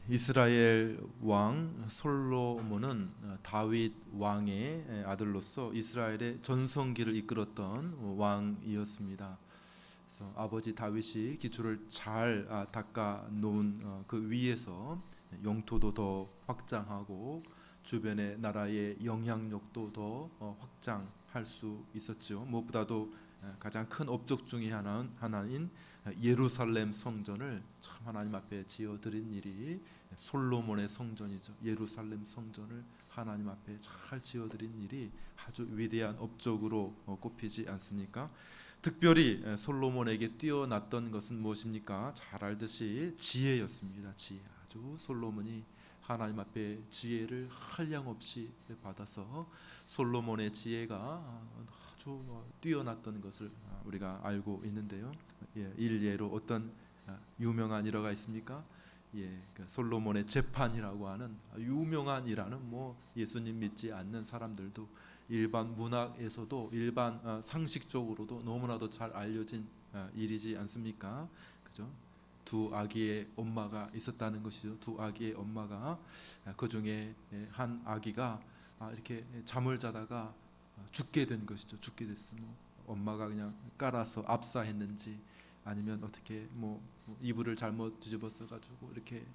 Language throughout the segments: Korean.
이스라엘 왕 솔로몬은 다윗 왕의 아들로서 이스라엘의 전성기를 이끌었던 왕이었습니다. 그래서 아버지 다윗이 기초를 잘 닦아 놓은 그 위에서 영토도 더 확장하고 주변의 나라의 영향력도 더 확장할 수 있었죠. 무엇보다도 가장 큰 업적 중에 하나인 예루살렘 성전을 참 하나님 앞에 지어드린 일이 솔로몬의 성전이죠. 예루살렘 성전을 하나님 앞에 잘 지어드린 일이 아주 위대한 업적으로 꼽히지 않습니까? 특별히 솔로몬에게 뛰어났던 것은 무엇입니까? 잘 알듯이 지혜였습니다. 지혜. 아주 솔로몬이 하나님 앞에 지혜를 한량없이 받아서 솔로몬의 지혜가 아주 뛰어났던 것을 우리가 알고 있는데요. 일례로 어떤 유명한 일화가 있습니까? 솔로몬의 재판이라고 하는 유명한 일화는 예수님 믿지 않는 사람들도 일반 문학에서도 일반 상식적으로도 너무나도 잘 알려진 일이지 않습니까? 그죠? 두 아기의 엄마가 있었다는 것이죠. 두 아기의 엄마가 그 중에 한 아기가 이렇게 잠을 자다가 죽게 된 것이죠. 죽게 됐어요. 엄마가 그냥 깔아서 압사했는지 아니면 어떻게 이불을 잘못 뒤집어서 가지고 이렇게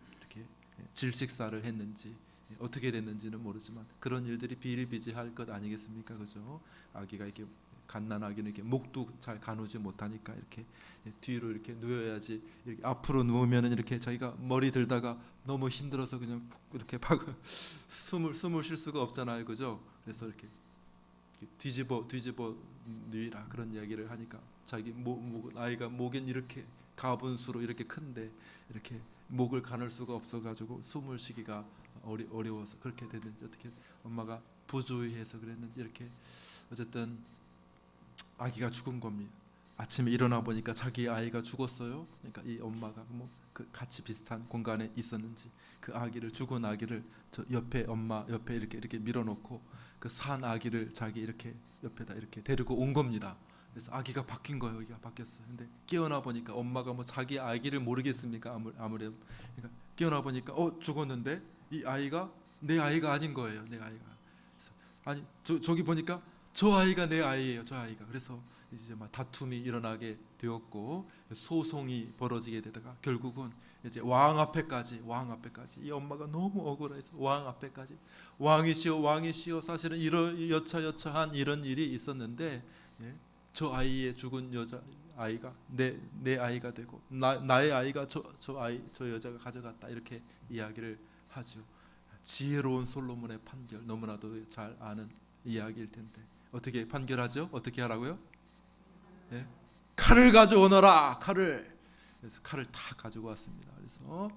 질식사를 했는지 어떻게 됐는지는 모르지만 그런 일들이 비일비재할 것 아니겠습니까? 그죠? 아기가 이렇게 갓난아기는 이렇게 목도 잘 가누지 못하니까 이렇게 뒤로 이렇게 누워야지, 이렇게 앞으로 누우면은 이렇게 자기가 머리 들다가 너무 힘들어서 그냥 이렇게 숨을 쉴 수가 없잖아요, 그죠? 그래서 이렇게 뒤집어 누이라 그런 이야기를 하니까 자기 아이가 목엔 이렇게 가분수로 이렇게 큰데 이렇게 목을 가눌 수가 없어가지고 숨을 쉬기가 어려워서 그렇게 됐는지, 어떻게 엄마가 부주의해서 그랬는지 이렇게 어쨌든 아기가 죽은 겁니다. 아침에 일어나 보니까 자기 아이가 죽었어요. 그러니까 이 엄마가 그 같이 비슷한 공간에 있었는지 그 죽은 아기를 저 옆에 엄마 옆에 이렇게 밀어놓고 그 산 아기를 자기 이렇게 옆에다 이렇게 데리고 온 겁니다. 그래서 아기가 바뀐 거예요. 아기가 바뀌었어요. 근데 깨어나 보니까 엄마가 자기 아기를 모르겠습니까? 아무래도 그러니까 깨어나 보니까 죽었는데 이 아이가 내 아이가 아닌 거예요. 내 아이가. 그래서 아니 저기 보니까 저 아이가 내 아이예요. 저 아이가. 그래서 이제 다툼이 일어나게 되었고 소송이 벌어지게 되다가 결국은 이제 왕 앞에까지 이 엄마가 너무 억울해서 왕 앞에까지 왕이시여 사실은 이런 여차한 이런 일이 있었는데 저 아이의 죽은 여자 아이가 내 아이가 되고 나의 아이가 저 여자가 가져갔다, 이렇게 이야기를 하죠. 지혜로운 솔로몬의 판결, 너무나도 잘 아는 이야기일 텐데 어떻게 판결하죠? 어떻게 하라고요? 칼을 가져오너라. 그래서 칼을 다 가지고 왔습니다. 그래서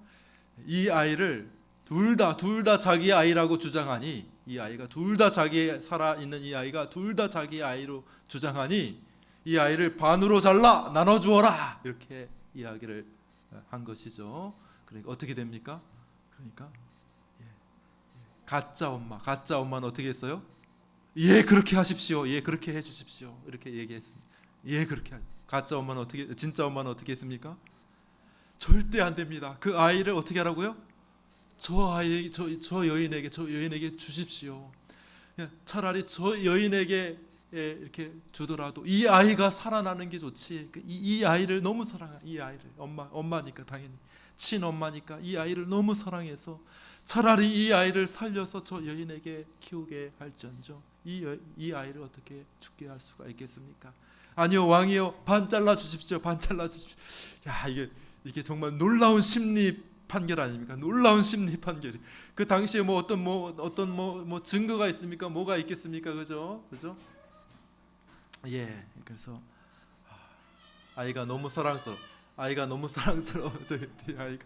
이 아이를 둘 다 자기 아이라고 주장하니, 이 아이가 둘 다 자기 살아있는 이 아이가 둘 다 자기 아이로 주장하니 이 아이를 반으로 잘라 나눠 주어라, 이렇게 이야기를 한 것이죠. 그러니까 어떻게 됩니까? 그러니까 가짜 엄마는 어떻게 했어요? 그렇게 하십시오. 그렇게 해 주십시오. 이렇게 얘기했습니다. 그렇게. 가짜 엄마는 진짜 엄마는 어떻게 했습니까? 절대 안 됩니다. 그 아이를 어떻게 하라고요? 저 여인에게 주십시오. 차라리 저 여인에게 이렇게 주더라도 이 아이가 살아나는 게 좋지. 이 아이를 너무 사랑해. 이 아이를 엄마니까 당연히 친엄마니까 이 아이를 너무 사랑해서 차라리 이 아이를 살려서 저 여인에게 키우게 할지언정 이 아이를 어떻게 죽게 할 수가 있겠습니까? 아니요, 왕이요, 반 잘라 주십시오. 야, 이게 정말 놀라운 심리 판결 아닙니까? 놀라운 심리 판결이. 그 당시에 어떤 증거가 있습니까? 뭐가 있겠습니까? 그죠? 그래서 아이가 너무 사랑스러워. 저 뒤에 아이가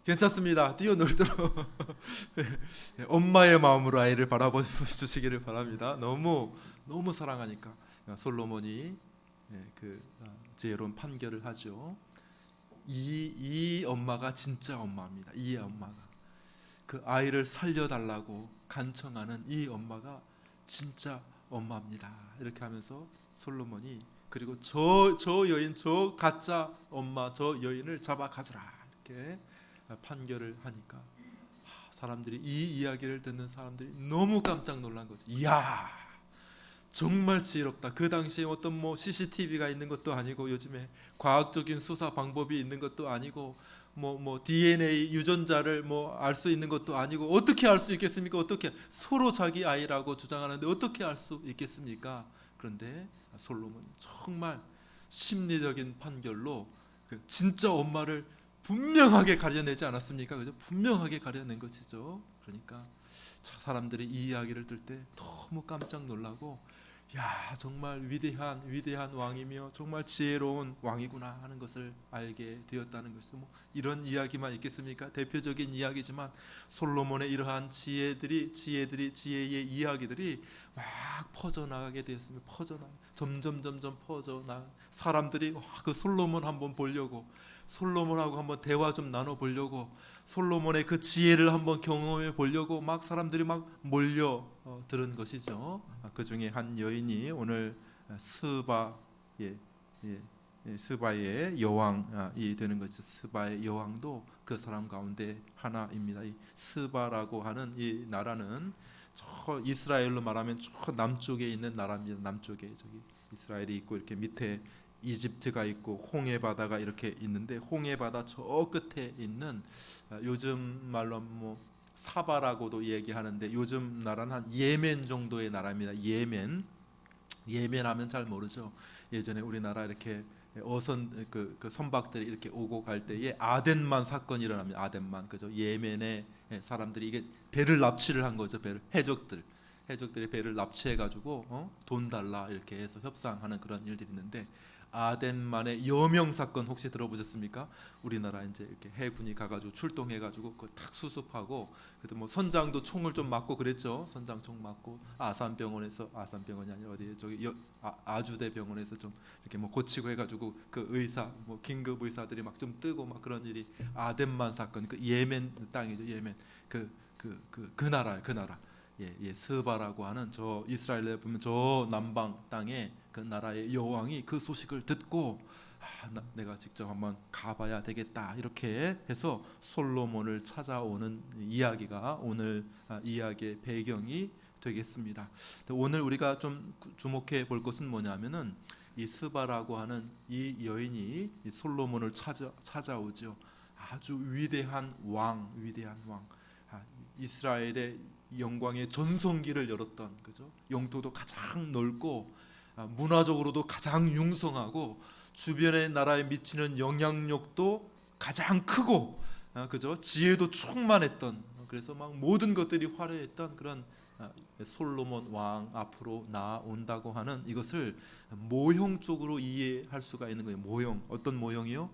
괜찮습니다. 뛰어놀도록 엄마의 마음으로 아이를 바라봐 주시기를 바랍니다. 너무 사랑하니까 솔로몬이 그 지혜로운 판결을 하죠. 이 엄마가 진짜 엄마입니다. 이 엄마가 그 아이를 살려달라고 간청하는 이 엄마가 진짜 엄마입니다. 이렇게 하면서 솔로몬이 그리고 저 여인, 저 가짜 엄마, 저 여인을 잡아 가져라, 이렇게 판결을 하니까 사람들이 이 이야기를 듣는 사람들이 너무 깜짝 놀란 거죠. 이야, 정말 지혜롭다. 그 당시에 어떤 뭐 CCTV가 있는 것도 아니고 요즘에 과학적인 수사 방법이 있는 것도 아니고 뭐 DNA 유전자를 뭐 알 수 있는 것도 아니고 어떻게 알 수 있겠습니까? 어떻게 서로 자기 아이라고 주장하는데 어떻게 알 수 있겠습니까? 그런데 솔로몬 정말 심리적인 판결로 그 진짜 엄마를 분명하게 가려내지 않았습니까? 그죠? 분명하게 가려낸 것이죠. 그러니까 사람들이 이 이야기를 들 때 너무 깜짝 놀라고, 야, 정말 위대한 왕이며 정말 지혜로운 왕이구나 하는 것을 알게 되었다는 것이죠. 뭐 이런 이야기만 있겠습니까? 대표적인 이야기지만 솔로몬의 이러한 지혜의 이야기들이 막 퍼져나가게 되었습니다. 점점 퍼져나 사람들이 그 솔로몬 한번 보려고, 솔로몬하고 한번 대화 좀 나눠 보려고, 솔로몬의 그 지혜를 한번 경험해 보려고 막 사람들이 막 몰려 들은 것이죠. 그 중에 한 여인이 오늘 스바의 여왕이 되는 것이죠. 스바의 여왕도 그 사람 가운데 하나입니다. 이 스바라고 하는 이 나라는 저 이스라엘로 말하면 저 남쪽에 있는 나라입니다. 남쪽에 저기 이스라엘이 있고 이렇게 밑에 이집트가 있고 홍해 바다가 이렇게 있는데, 홍해 바다 저 끝에 있는 요즘 말로 뭐 사바라고도 얘기하는데 요즘 나라는 한 예멘 정도의 나라입니다. 예멘 하면 잘 모르죠. 예전에 우리나라 이렇게 어선 그 선박들이 이렇게 오고 갈 때에 아덴만 사건이 일어납니다. 아덴만, 그죠? 예멘의 사람들이 이게 배를 납치를 한 거죠. 해적들이 배를 납치해 가지고 돈 달라 이렇게 해서 협상하는 그런 일들이 있는데, 아덴만의 여명 사건 혹시 들어보셨습니까? 우리나라 이제 이렇게 해군이 가가지고 출동해가지고 그걸 탁 수습하고, 그때 뭐 선장도 총을 좀 맞고 그랬죠. 선장 총 맞고 아산병원이 아니라 어디 저기 아주대 병원에서 좀 이렇게 뭐 고치고 해가지고 그 의사 뭐 긴급 의사들이 막 좀 뜨고 막 그런 일이, 아덴만 사건, 그 예멘 땅이죠. 예멘 그 나라예요. 그 나라. 스바라고 하는 저 이스라엘에 보면 저 남방 땅에 그 나라의 여왕이 그 소식을 듣고 내가 직접 한번 가봐야 되겠다 이렇게 해서 솔로몬을 찾아오는 이야기가 오늘 이야기의 배경이 되겠습니다. 오늘 우리가 좀 주목해 볼 것은 뭐냐면은 이 스바라고 하는 이 여인이 이 솔로몬을 찾아오죠. 아주 위대한 왕, 이스라엘의 영광의 전성기를 열었던, 그죠? 영토도 가장 넓고 문화적으로도 가장 융성하고 주변의 나라에 미치는 영향력도 가장 크고, 그죠? 지혜도 충만했던, 그래서 막 모든 것들이 화려했던 그런 솔로몬 왕 앞으로 나온다고 하는 이것을 모형적으로 이해할 수가 있는 거예요. 모형, 어떤 모형이요?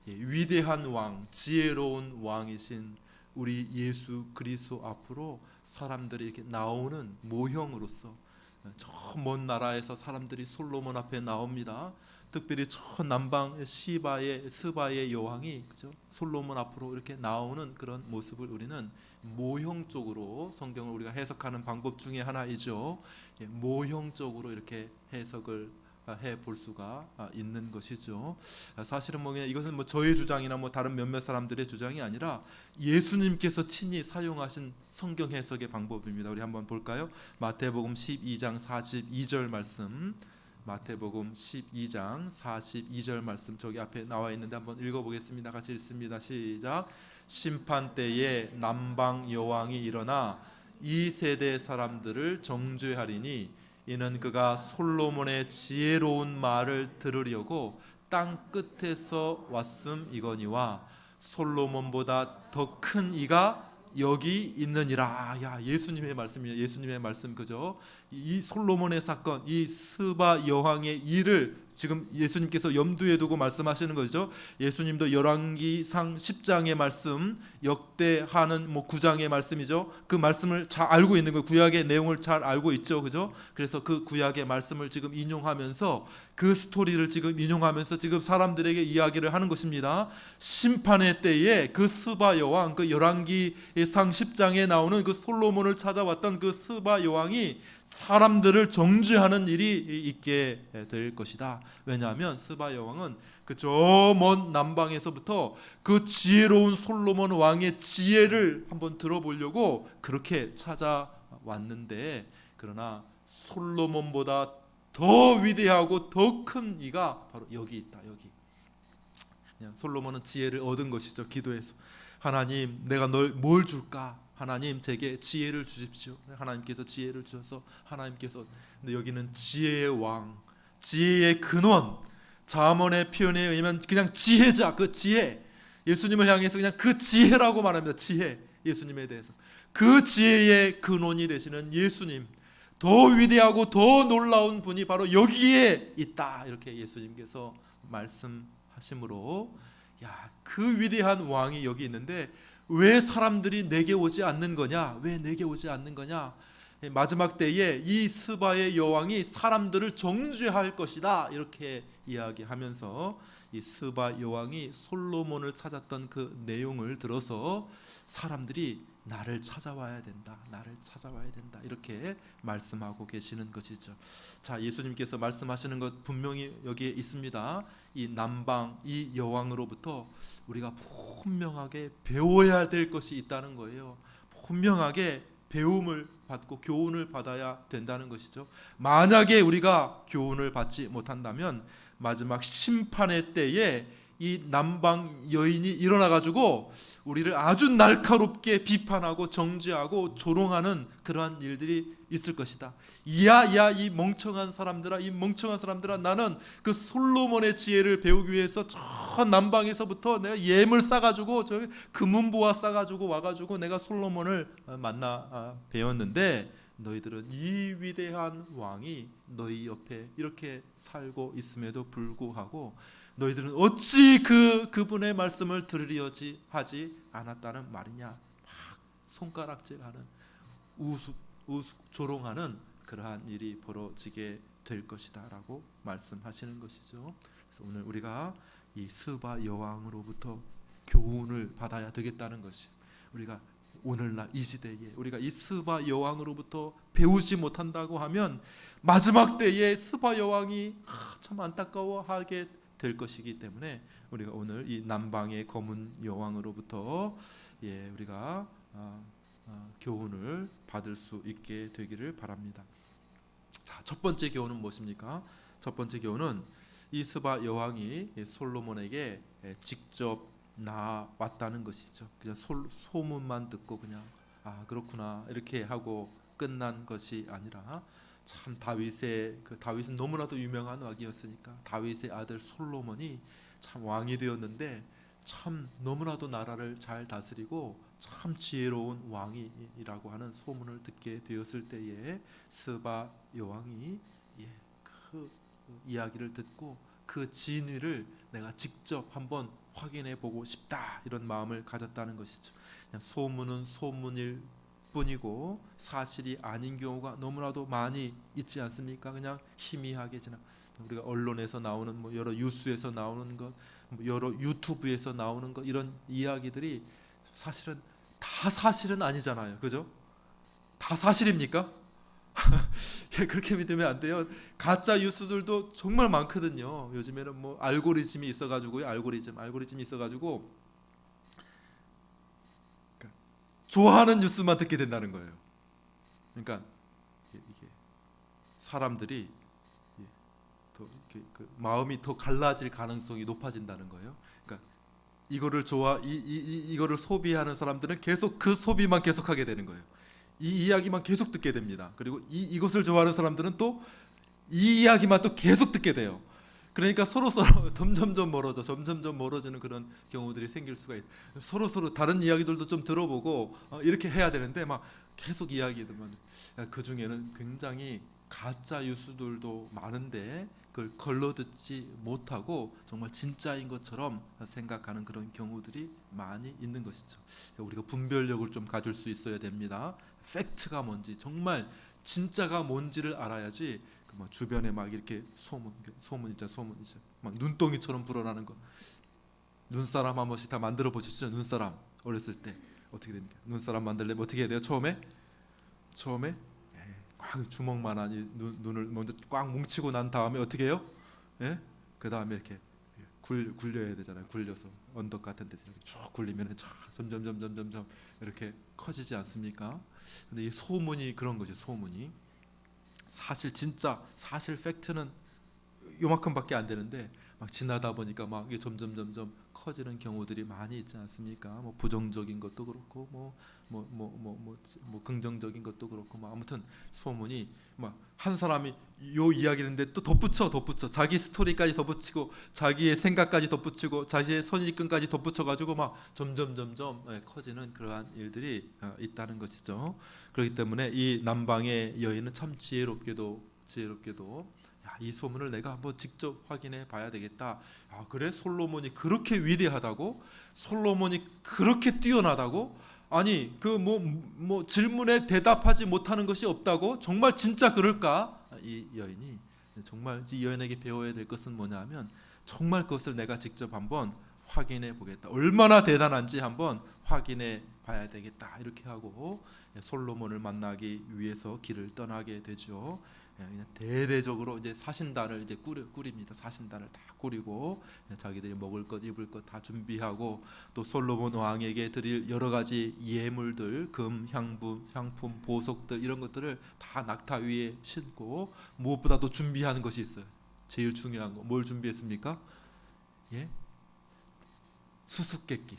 위대한 왕, 지혜로운 왕이신 우리 예수 그리스도 앞으로 사람들이 이렇게 나오는 모형으로서, 저 먼 나라에서 사람들이 솔로몬 앞에 나옵니다. 특별히 저 남방 스바의 여왕이, 그죠? 솔로몬 앞으로 이렇게 나오는 그런 모습을 우리는 모형적으로, 성경을 우리가 해석하는 방법 중에 하나이죠. 모형적으로 이렇게 해석을 해 볼 수가 있는 것이죠. 사실은 뭐 이것은 뭐 저의 주장이나 뭐 다른 몇몇 사람들의 주장이 아니라 예수님께서 친히 사용하신 성경 해석의 방법입니다. 우리 한번 볼까요? 마태복음 12장 42절 말씀, 마태복음 12장 42절 말씀 저기 앞에 나와 있는데 한번 읽어보겠습니다. 같이 읽습니다. 시작. 심판 때에 남방 여왕이 일어나 이 세대 사람들을 정죄하리니 이는 그가 솔로몬의 지혜로운 말을 들으려고 땅 끝에서 왔음이거니와 솔로몬보다 더 큰 이가 여기 있느니라. 야, 예수님의 말씀이에요. 예수님의 말씀, 그죠? 이 솔로몬의 사건, 이 스바 여왕의 일을 지금 예수님께서 염두에 두고 말씀하시는 거죠. 예수님도 열왕기상 10장의 말씀, 역대하는 뭐 9장의 말씀이죠. 그 말씀을 잘 알고 있는 거예요. 구약의 내용을 잘 알고 있죠, 그죠? 그래서 그 구약의 말씀을 지금 인용하면서, 그 스토리를 지금 인용하면서 지금 사람들에게 이야기를 하는 것입니다. 심판의 때에 그 스바 여왕, 그 열왕기상 10장에 나오는 그 솔로몬을 찾아왔던 그 스바 여왕이 사람들을 정죄하는 일이 있게 될 것이다. 왜냐하면 스바 여왕은 그 저 먼 남방에서부터 그 지혜로운 솔로몬 왕의 지혜를 한번 들어보려고 그렇게 찾아왔는데, 그러나 솔로몬보다 더 위대하고 더 큰 이가 바로 여기 있다. 여기. 그냥 솔로몬은 지혜를 얻은 것이죠. 기도해서 하나님, 내가 뭘 줄까? 하나님, 제게 지혜를 주십시오. 하나님께서 지혜를 주셔서 하나님께서, 근데 여기는 지혜의 왕, 지혜의 근원, 잠언의 표현에 의하면 그냥 지혜자, 그 지혜, 예수님을 향해서 그냥 그 지혜라고 말합니다. 지혜, 예수님에 대해서 그 지혜의 근원이 되시는 예수님, 더 위대하고 더 놀라운 분이 바로 여기에 있다. 이렇게 예수님께서 말씀하심으로, 야, 그 위대한 왕이 여기 있는데 왜 사람들이 내게 오지 않는 거냐? 왜 내게 오지 않는 거냐? 마지막 때에 이 스바의 여왕이 사람들을 정죄할 것이다. 이렇게 이야기하면서 이 스바 여왕이 솔로몬을 찾았던 그 내용을 들어서 사람들이 나를 찾아와야 된다. 나를 찾아와야 된다. 이렇게 말씀하고 계시는 것이죠. 자, 예수님께서 말씀하시는 것 분명히 여기에 있습니다. 이 남방, 이 여왕으로부터 우리가 분명하게 배워야 될 것이 있다는 거예요. 분명하게 배움을 받고 교훈을 받아야 된다는 것이죠. 만약에 우리가 교훈을 받지 못한다면 마지막 심판의 때에 이 남방 여인이 일어나 가지고 우리를 아주 날카롭게 비판하고 정죄하고 조롱하는 그러한 일들이 있을 것이다. 야, 이 멍청한 사람들아, 나는 그 솔로몬의 지혜를 배우기 위해서 저 남방에서부터 내가 예물 싸가지고 저 금은보화 싸가지고 와가지고 내가 솔로몬을 만나 배웠는데, 너희들은 이 위대한 왕이 너희 옆에 이렇게 살고 있음에도 불구하고 너희들은 어찌 그분의 말씀을 들으려지 하지 않았다는 말이냐. 막 손가락질하는, 조롱하는 그러한 일이 벌어지게 될 것이다라고 말씀하시는 것이죠. 그래서 오늘 우리가 이 스바 여왕으로부터 교훈을 받아야 되겠다는 것이, 우리가 오늘날 이 시대에 우리가 이 스바 여왕으로부터 배우지 못한다고 하면 마지막 때에 스바 여왕이 참 안타까워하게 될 것이기 때문에 우리가 오늘 이 남방의 검은 여왕으로부터 우리가 교훈을 받을 수 있게 되기를 바랍니다. 자, 첫 번째 교훈은 무엇입니까? 첫 번째 교훈은 이 스바 여왕이 솔로몬에게 직접 나왔다는 것이죠. 그냥 소문만 듣고 그냥 그렇구나 이렇게 하고 끝난 것이 아니라, 참 다윗은 너무나도 유명한 왕이었으니까 다윗의 아들 솔로몬이 참 왕이 되었는데 참 너무나도 나라를 잘 다스리고 참 지혜로운 왕이라고 하는 소문을 듣게 되었을 때에 스바 여왕이 그 이야기를 듣고 그 진위를 내가 직접 한번 확인해 보고 싶다, 이런 마음을 가졌다는 것이죠. 그냥 소문은 소문일 뿐이고 사실이 아닌 경우가 너무나도 많이 있지 않습니까? 그냥 희미하게 우리가 언론에서 나오는 여러 뉴스에서 나오는 것, 여러 유튜브에서 나오는 것, 이런 이야기들이 사실은 다 사실은 아니잖아요. 그죠? 다 사실입니까? 그렇게 믿으면 안 돼요. 가짜 뉴스들도 정말 많거든요. 요즘에는 알고리즘이 있어가지고요. 알고리즘이 있어가지고 좋아하는 뉴스만 듣게 된다는 거예요. 그러니까 이게 사람들이 더 마음이 더 갈라질 가능성이 높아진다는 거예요. 그러니까 이거를 소비하는 사람들은 계속 그 소비만 계속하게 되는 거예요. 이 이야기만 계속 듣게 됩니다. 그리고 이것을 좋아하는 사람들은 또 이 이야기만 또 계속 듣게 돼요. 그러니까 서로 점점점 멀어지는 그런 경우들이 생길 수가 있어요. 서로 다른 이야기들도 좀 들어보고 이렇게 해야 되는데 막 계속 이야기 들으면, 그 중에는 굉장히 가짜 뉴스들도 많은데 그걸 걸러듣지 못하고 정말 진짜인 것처럼 생각하는 그런 경우들이 많이 있는 것이죠. 그러니까 우리가 분별력을 좀 가질 수 있어야 됩니다. 팩트가 뭔지, 정말 진짜가 뭔지를 알아야지 주변에 막 이렇게 소문이죠. 막 눈덩이처럼 불어나는 거. 눈사람 한 번씩 다 만들어 보셨죠? 눈사람 어렸을 때 어떻게 됩니까? 눈사람 만들려면 어떻게 해야 돼요? 처음에 꽉 꽉 주먹만한 이 눈을 먼저 꽉 뭉치고 난 다음에 어떻게 해요? 예? 그 다음에 이렇게 굴려야 되잖아요. 굴려서 언덕 같은 데서 이렇게 쭉 굴리면 점점 이렇게 커지지 않습니까? 근데 이 소문이 그런 거죠. 소문이 사실 팩트는 요만큼밖에 안 되는데 막 지나다 보니까 막 이게 점점 커지는 경우들이 많이 있지 않습니까? 뭐 부정적인 것도 그렇고 뭐 긍정적인 것도 그렇고 뭐 아무튼 소문이 막 한 사람이 요 이야기인데 또 덧붙여 자기 스토리까지 덧붙이고 자기의 생각까지 덧붙이고 자기의 선입견까지 덧붙여 가지고 막 점점 커지는 그러한 일들이 있다는 것이죠. 그렇기 때문에 이 남방의 여인은 참 지혜롭게도 야, 이 소문을 내가 한번 직접 확인해 봐야 되겠다. 아, 그래? 솔로몬이 그렇게 위대하다고? 솔로몬이 그렇게 뛰어나다고? 아니 그 뭐 질문에 대답하지 못하는 것이 없다고? 정말 진짜 그럴까? 이 여인이 정말 이 여인에게 배워야 될 것은 뭐냐면 정말 그것을 내가 직접 한번 확인해 보겠다. 얼마나 대단한지 한번 확인해 봐야 되겠다. 이렇게 하고 솔로몬을 만나기 위해서 길을 떠나게 되죠. 그냥 대대적으로 이제 사신단을 이제 꾸립니다. 사신단을 다 꾸리고 자기들이 먹을 것, 입을 것 다 준비하고 또 솔로몬 왕에게 드릴 여러 가지 예물들, 금, 향품, 보석들 이런 것들을 다 낙타 위에 싣고 무엇보다도 준비하는 것이 있어요. 제일 중요한 거 뭘 준비했습니까? 예? 수수께끼.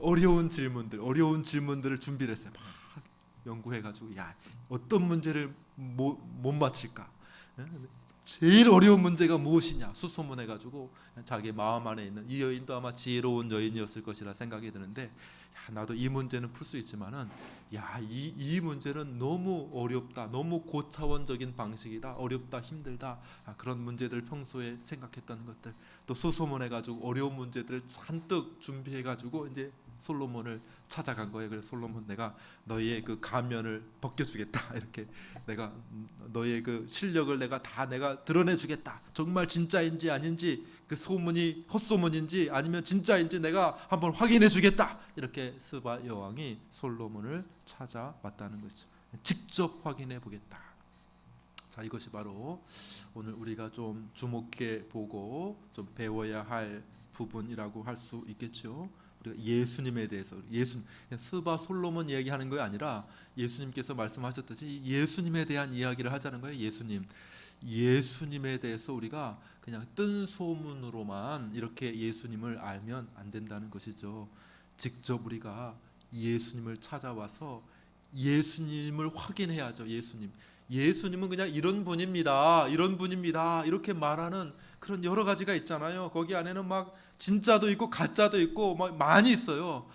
어려운 질문들을 준비를 했어요. 막 연구해가지고 야 어떤 문제를 못 맞힐까? 제일 어려운 문제가 무엇이냐 수소문해가지고 자기 마음 안에 있는 이 여인도 아마 지혜로운 여인이었을 것이라 생각이 드는데 야, 나도 이 문제는 풀 수 있지만은 이 문제는 너무 어렵다, 너무 고차원적인 방식이다, 어렵다, 힘들다. 그런 문제들 평소에 생각했던 것들 또 수소문해가지고 어려운 문제들을 잔뜩 준비해가지고 이제 솔로몬을 찾아간 거예요. 그래서 솔로몬 내가 너희의 그 가면을 벗겨주겠다. 이렇게 내가 너희의 그 실력을 내가 드러내주겠다. 정말 진짜인지 아닌지 그 소문이 헛소문인지 아니면 진짜인지 내가 한번 확인해주겠다. 이렇게 스바 여왕이 솔로몬을 찾아왔다는 것이죠. 직접 확인해 보겠다. 자, 이것이 바로 오늘 우리가 좀 주목해 보고 좀 배워야 할 부분이라고 할 수 있겠죠. 우리가 예수님에 대해서 스바 솔로몬 이야기하는 게 아니라 예수님께서 말씀하셨듯이 예수님에 대한 이야기를 하자는 거예요. 예수님에 대해서 우리가 그냥 뜬 소문으로만 이렇게 예수님을 알면 안 된다는 것이죠. 직접 우리가 예수님을 찾아와서 예수님을 확인해야죠. 예수님은 그냥 이런 분입니다 이렇게 말하는 그런 여러 가지가 있잖아요. 거기 안에는 막 진짜도 있고 가짜도 있고 막 많이 있어요.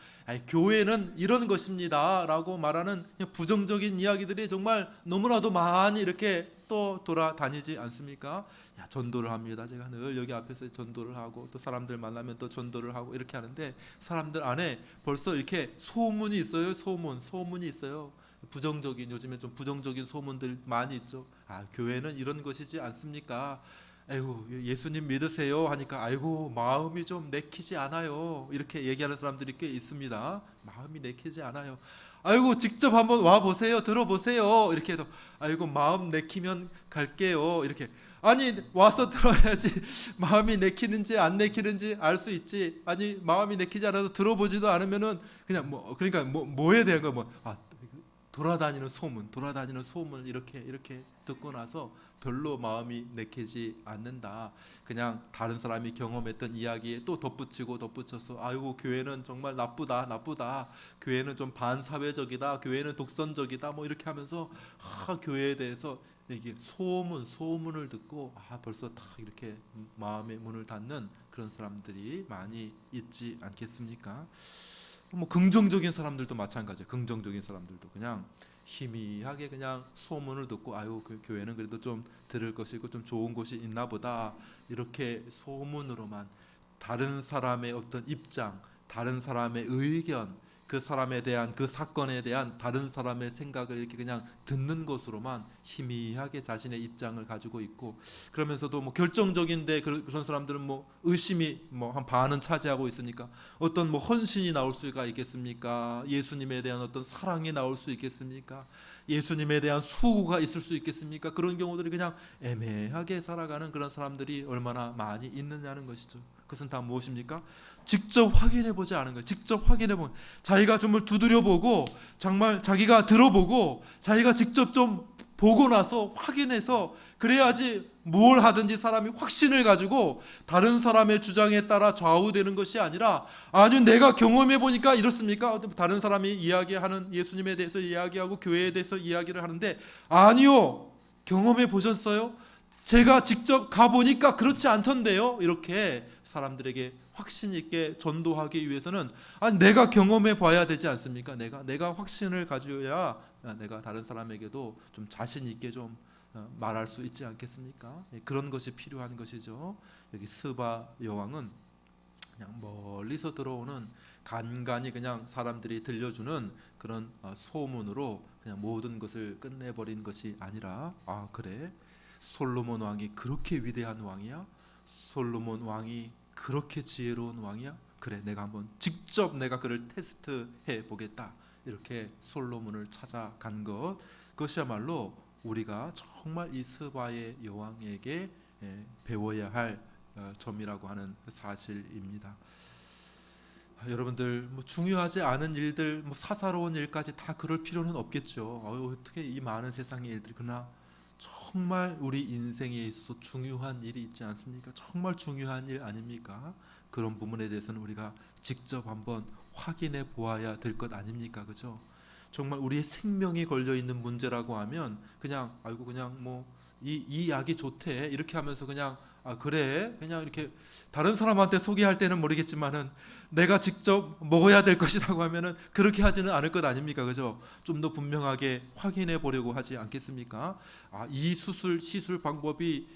교회는 이런 것입니다 라고 말하는 그냥 부정적인 이야기들이 정말 너무나도 많이 이렇게 또 돌아다니지 않습니까? 전도를 합니다. 제가 늘 여기 앞에서 전도를 하고 또 사람들 만나면 또 전도를 하고 이렇게 하는데 사람들 안에 벌써 이렇게 소문이 있어요. 소문이 있어요. 요즘에 좀 부정적인 소문들 많이 있죠. 교회는 이런 것이지 않습니까? 아이고 예수님 믿으세요 하니까 아이고 마음이 좀 내키지 않아요. 이렇게 얘기하는 사람들이 꽤 있습니다. 마음이 내키지 않아요. 아이고 직접 한번 와 보세요. 들어보세요. 이렇게 해도 아이고 마음 내키면 갈게요. 이렇게 아니 와서 들어야지 마음이 내키는지 안 내키는지 알 수 있지. 아니 마음이 내키지 않아서 들어보지도 않으면은 그냥 그러니까 뭐에 대한 거 돌아다니는 소문 이렇게 듣고 나서 별로 마음이 내키지 않는다. 그냥 다른 사람이 경험했던 이야기에 또 덧붙여서 아이고 교회는 정말 나쁘다. 교회는 좀 반사회적이다. 교회는 독선적이다. 이렇게 하면서 교회에 대해서 이게 소문을 듣고 벌써 다 이렇게 마음의 문을 닫는 그런 사람들이 많이 있지 않겠습니까? 긍정적인 사람들도 마찬가지예요. 긍정적인 사람들도 그냥 희미하게 그냥 소문을 듣고 아유 그 교회는 그래도 좀 들을 것이 있고 좀 좋은 곳이 있나 보다 이렇게 소문으로만 다른 사람의 어떤 입장, 다른 사람의 의견 그 사람에 대한 그 사건에 대한 다른 사람의 생각을 이렇게 그냥 듣는 것으로만 희미하게 자신의 입장을 가지고 있고, 그러면서도 뭐 결정적인데 그런 사람들은 뭐 의심이 뭐 한 반은 차지하고 있으니까 어떤 뭐 헌신이 나올 수가 있겠습니까? 예수님에 대한 어떤 사랑이 나올 수 있겠습니까? 예수님에 대한 수고가 있을 수 있겠습니까? 그런 경우들이 그냥 애매하게 살아가는 그런 사람들이 얼마나 많이 있느냐는 것이죠. 그것은 다 무엇입니까? 직접 확인해 보지 않은 거예요. 직접 확인해 보고, 자기가 정말 두드려 보고, 정말 자기가 들어보고, 자기가 직접 좀 보고 나서 확인해서, 그래야지 뭘 하든지 사람이 확신을 가지고 다른 사람의 주장에 따라 좌우되는 것이 아니라, 아니 내가 경험해 보니까 이렇습니까? 다른 사람이 이야기하는 예수님에 대해서 이야기하고 교회에 대해서 이야기를 하는데, 아니요, 경험해 보셨어요? 제가 직접 가보니까 그렇지 않던데요. 이렇게 사람들에게 확신 있게 전도하기 위해서는, 아니 내가 경험해 봐야 되지 않습니까? 내가 확신을 가져야 내가 다른 사람에게도 좀 자신 있게 좀 말할 수 있지 않겠습니까? 그런 것이 필요한 것이죠. 여기 스바 여왕은 그냥 멀리서 들어오는 간간히 그냥 사람들이 들려주는 그런 소문으로 그냥 모든 것을 끝내버린 것이 아니라, 아 그래? 솔로몬 왕이 그렇게 위대한 왕이야? 솔로몬 왕이 그렇게 지혜로운 왕이야? 그래, 내가 한번 직접 내가 그를 테스트해 보겠다. 이렇게 솔로몬을 찾아간 것, 그것이야말로 우리가 정말 이 스바의 여왕에게 배워야 할 점이라고 하는 사실입니다. 여러분들 뭐 중요하지 않은 일들, 뭐 사사로운 일까지 다 그럴 필요는 없겠죠. 어떻게 이 많은 세상의 일들이, 그러나 정말 우리 인생에 있어서 중요한 일이 있지 않습니까? 정말 중요한 일 아닙니까? 그런 부분에 대해서는 우리가 직접 한번 확인해 보아야 될 것 아닙니까? 그죠? 정말 우리의 생명이 걸려 있는 문제라고 하면 그냥 아이고 그냥 뭐 이 약이 좋대 이렇게 하면서 그냥 아 그래 그냥 이렇게 다른 사람한테 소개할 때는 모르겠지만은 내가 직접 먹어야 될 것이라고 하면은 그렇게 하지는 않을 것 아닙니까? 그죠? 좀 더 분명하게 확인해 보려고 하지 않겠습니까? 아, 이 시술 방법이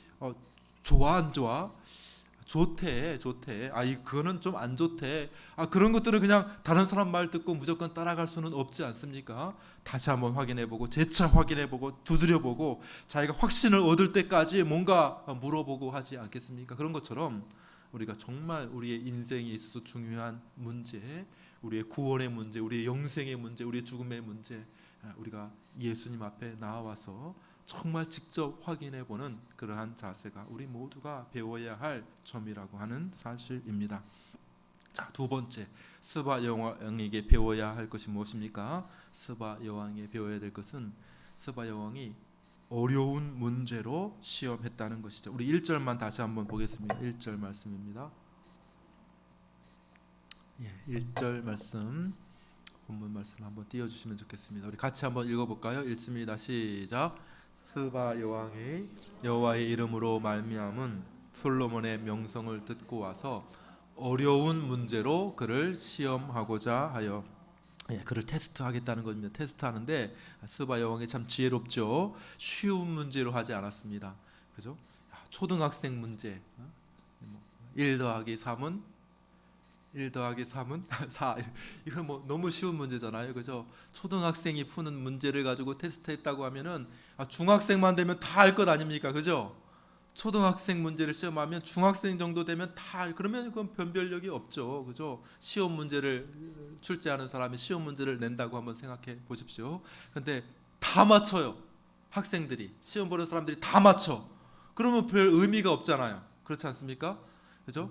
좋아 안 좋아? 좋대. 그거는 좀 안 좋대. 그런 것들은 그냥 다른 사람 말 듣고 무조건 따라갈 수는 없지 않습니까? 다시 한번 확인해보고 재차 확인해보고 두드려보고 자기가 확신을 얻을 때까지 뭔가 물어보고 하지 않겠습니까? 그런 것처럼 우리가 정말 우리의 인생에 있어서 중요한 문제, 우리의 구원의 문제, 우리의 영생의 문제, 우리의 죽음의 문제, 우리가 예수님 앞에 나와서 정말 직접 확인해보는 그러한 자세가 우리 모두가 배워야 할 점이라고 하는 사실입니다. 자, 두 번째, 스바 여왕에게 배워야 할 것이 무엇입니까? 스바 여왕이 배워야 될 것은 스바 여왕이 어려운 문제로 시험했다는 것이죠. 우리 1절만 다시 한번 보겠습니다. 1절 말씀입니다. 1절 말씀, 본문 말씀 한번 띄워주시면 좋겠습니다. 우리 같이 한번 읽어볼까요? 읽습니다. 시작. 스바 여왕이 여호와의 이름으로 말미암은 솔로몬의 명성을 듣고 와서 어려운 문제로 그를 시험하고자 하여, 그를 테스트하겠다는 겁니다. 테스트하는데 스바 여왕이 참 지혜롭죠. 쉬운 문제로 하지 않았습니다. 그죠? 초등학생 문제, 1 더하기 3은 1 더하기 3은 4. 이거 뭐 너무 쉬운 문제잖아요. 그죠? 초등학생이 푸는 문제를 가지고 테스트했다고 하면은 중학생만 되면 다 알 것 아닙니까? 그죠? 초등학생 문제를 시험하면 중학생 정도 되면 다 그러면 그건 변별력이 없죠. 그죠? 시험 문제를 출제하는 사람이 시험 문제를 낸다고 한번 생각해 보십시오. 근데 다 맞춰요. 학생들이 시험 보는 사람들이 다 맞춰. 그러면 별 의미가 없잖아요. 그렇지 않습니까? 그죠?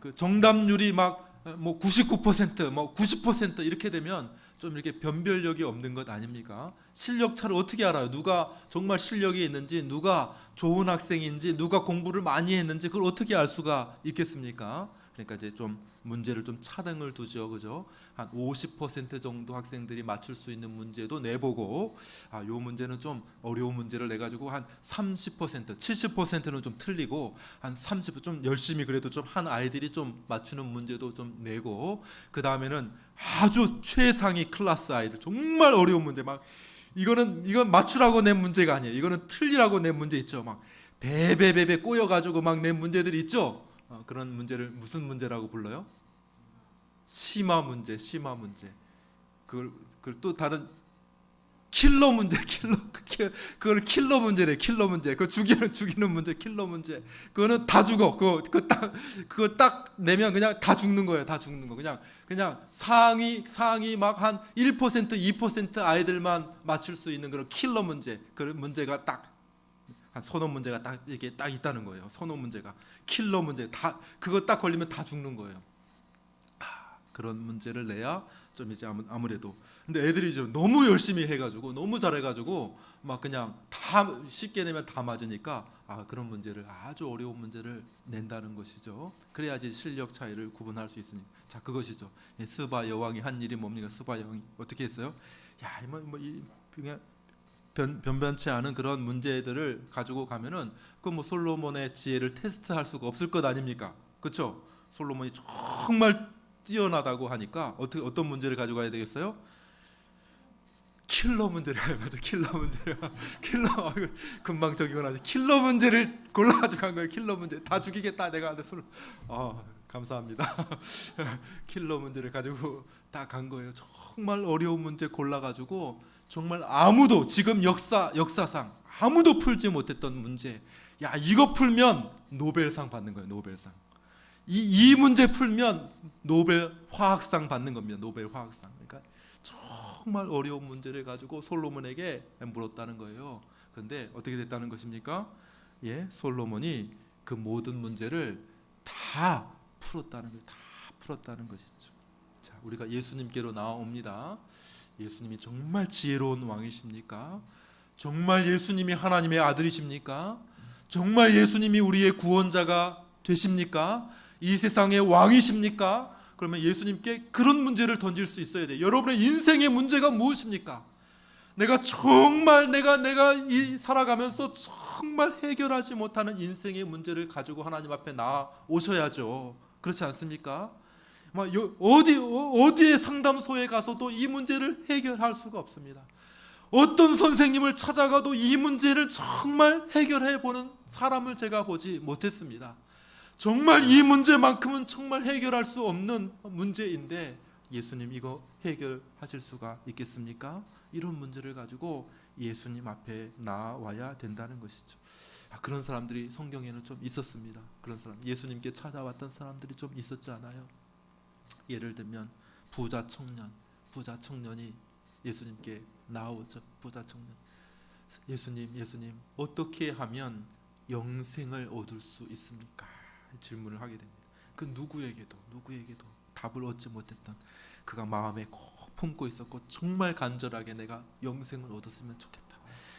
그 정답률이 막 뭐 99%, 뭐 90% 이렇게 되면 좀 이렇게 변별력이 없는 것 아닙니까? 실력 차를 어떻게 알아요? 누가 정말 실력이 있는지, 누가 좋은 학생인지, 누가 공부를 많이 했는지 그걸 어떻게 알 수가 있겠습니까? 그러니까 이제 좀 문제를 좀 차등을 두죠, 그죠? 한 50% 정도 학생들이 맞출 수 있는 문제도 내보고, 요 문제는 좀 어려운 문제를 내 가지고 한 30%, 70%는 좀 틀리고 한 30% 좀 열심히 그래도 좀 한 아이들이 좀 맞추는 문제도 좀 내고, 그 다음에는 아주 최상위 클래스 아이들 정말 어려운 문제 막 이건 맞추라고 낸 문제가 아니에요. 이거는 틀리라고 낸 문제 있죠. 막 배배배배 꼬여 가지고 막 낸 문제들이 있죠. 그런 문제를 무슨 문제라고 불러요? 심화 문제. 그걸 또 다른 킬러 문제, 그걸 킬러 문제래. 킬러 문제. 그 죽이는 문제, 킬러 문제. 그거는 다 죽어. 그거 딱 내면 그냥 다 죽는 거예요. 다 죽는 거. 그냥 상위 막 한 1%, 2% 아이들만 맞출 수 있는 그런 킬러 문제. 그런 문제가 딱 한 선호 문제가 딱 이게 딱 있다는 거예요. 선호 문제가 킬러 문제. 다 그거 딱 걸리면 다 죽는 거예요. 그런 문제를 내야 좀 이제 아무래도. 근데 애들이 좀 너무 열심히 해가지고 너무 잘해가지고 막 그냥 다 쉽게 내면 다 맞으니까 그런 문제를, 아주 어려운 문제를 낸다는 것이죠. 그래야지 실력 차이를 구분할 수 있으니. 자, 그것이죠. 스바 여왕이 한 일이 뭡니까? 스바 여왕이 어떻게 했어요? 그냥 변변치 않은 그런 문제들을 가지고 가면은 그 뭐 솔로몬의 지혜를 테스트할 수가 없을 것 아닙니까? 그렇죠? 솔로몬이 정말 뛰어나다고 하니까 어떤 문제를 가지고 가야 되겠어요? 킬러 문제를. 맞아, 킬러 문제를. 금방 적이고 나서 킬러 문제를 골라가지고 간 거예요. 킬러 문제. 다 죽이겠다 내가. 감사합니다. 킬러 문제를 가지고 딱 간 거예요. 정말 어려운 문제 골라가지고 정말 아무도 지금 역사상 아무도 풀지 못했던 문제. 야, 이거 풀면 노벨상 받는 거예요. 노벨상. 이 문제 풀면 노벨 화학상 받는 겁니다. 노벨 화학상. 그러니까 정말 어려운 문제를 가지고 솔로몬에게 물었다는 거예요. 그런데 어떻게 됐다는 것입니까? 솔로몬이 그 모든 문제를 다 풀었다는 거예요. 다 풀었다는 것이죠. 자, 우리가 예수님께로 나옵니다. 예수님이 정말 지혜로운 왕이십니까? 정말 예수님이 하나님의 아들이십니까? 정말 예수님이 우리의 구원자가 되십니까? 이 세상의 왕이십니까? 그러면 예수님께 그런 문제를 던질 수 있어야 돼요. 여러분의 인생의 문제가 무엇입니까? 내가 살아가면서 정말 해결하지 못하는 인생의 문제를 가지고 하나님 앞에 나오셔야죠. 그렇지 않습니까? 어디에 상담소에 가서도 이 문제를 해결할 수가 없습니다. 어떤 선생님을 찾아가도 이 문제를 정말 해결해 보는 사람을 제가 보지 못했습니다. 정말 이 문제만큼은 정말 해결할 수 없는 문제인데 예수님 이거 해결하실 수가 있겠습니까? 이런 문제를 가지고 예수님 앞에 나와야 된다는 것이죠. 그런 사람들이 성경에는 좀 있었습니다. 그런 사람, 예수님께 찾아왔던 사람들이 좀 있었지 않아요? 예를 들면 부자 청년이 예수님께 나오죠. 부자 청년. 예수님 어떻게 하면 영생을 얻을 수 있습니까? 질문을 하게 됩니다. 그 누구에게도 답을 얻지 못했던, 그가 마음에 꼭 품고 있었고 정말 간절하게 내가 영생을 얻었으면 좋겠다.